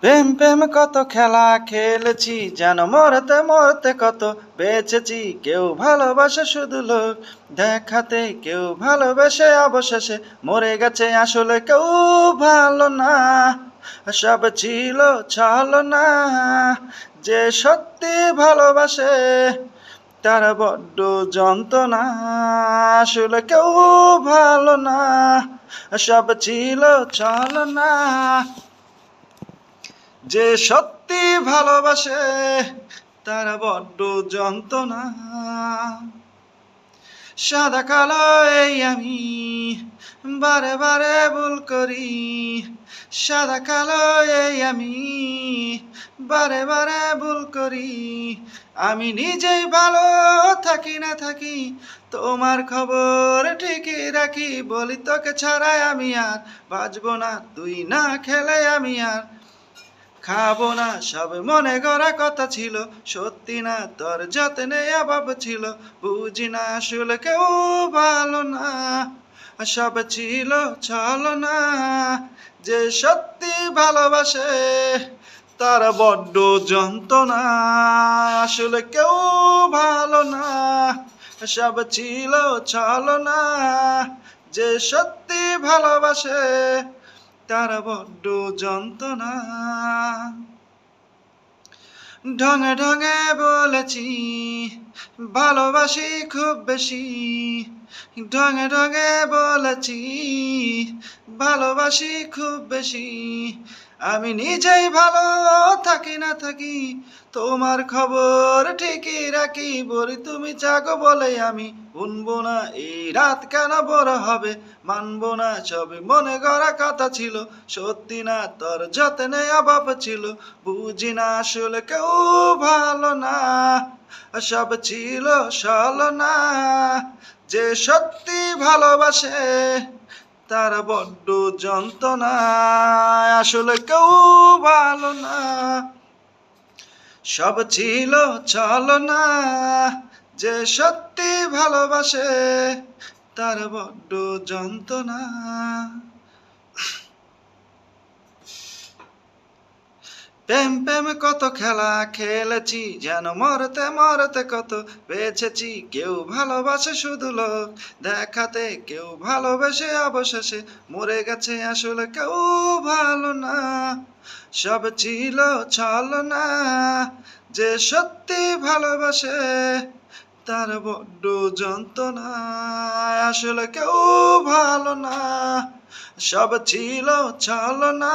প্রেম প্রেম কত খেলা খেলেছি, যেন মরতে মরতে কত বেঁচেছি। কেউ ভালোবাসে শুধু লোক দেখাতে, কেউ ভালোবেসে অবশেষে মরে গেছে। আসলে কেউ ভালো না, সব ছিল ছলনা। যে সত্যি ভালোবাসে তারা বড্ড যন্ত্রণা। আসলে কেউ ভালো না, সব ছিল ছলনা। যে সত্যি ভালোবাসে তারা বড্ড যন্ত্রণা। সাদা কালো এই আমি বারে বারে ভুল করি। সাদা কালো এই আমি বারে বারে ভুল করি। আমি নিজেই ভালো থাকি না থাকি, তোমার খবর ঠিকই রাখি। বলি তোকে ছাড়াই আমি আর বাঁচবো না, তুই না খেলে আমি আর খাবো না। সব মনে গড়া কথা ছিল, সত্যি না, তোর যত্নে অভাব ছিল। বুঝি না আসলে কেউ ভালো না, সব ছিল ছলনা। যে সত্যি ভালোবাসে তার বড্ড যন্ত্রণা। আসলে কেউ ভালো না, সব ছিল ছলনা। যে সত্যি ভালোবাসে তারা বড্ড যন্ত্রণা। ঢঙে ঢঙে বলেছি ভালোবাসি খুব বেশি। ঢঙে ঢঙে বলেছি ভালোবাসি খুব বেশি। আমি নিজেই ভালো থাকি না থাকি, তোমার খবর ঠিকই রাখি। বলি তুমি জাগো বলে আমি শুনবো না। এই রাত কেন বড় হবে মানবো না। সবই মনে গড়া কথা ছিল, সত্যি না, তোর যত্নে অভাব ছিল। বুঝি না আসলে কেউ ভালো না, সব ছিল ছলনা। যে সত্যি ভালোবাসে তারা বড্ড যন্ত্রণা। আসলে কেউ ভালো না, সব ছিল ছলনা। যে সত্যি ভালোবাসে তারা বড্ড যন্ত্রণা। প্রেম প্রেম কত খেলা খেলেছি, যেন মরতে মরতে কত বেঁচেছি। কেউ ভালোবাসে শুধু লোক দেখাতে, কেউ ভালোবেসে অবশেষে মরে গেছে। আসলে কেউ ভালো না, সব ছিল ছলনা। যে সত্যি ভালোবাসে তার বড্ড যন্ত্রণা। আসলে কেউ ভালো না, সব ছিল ছলনা।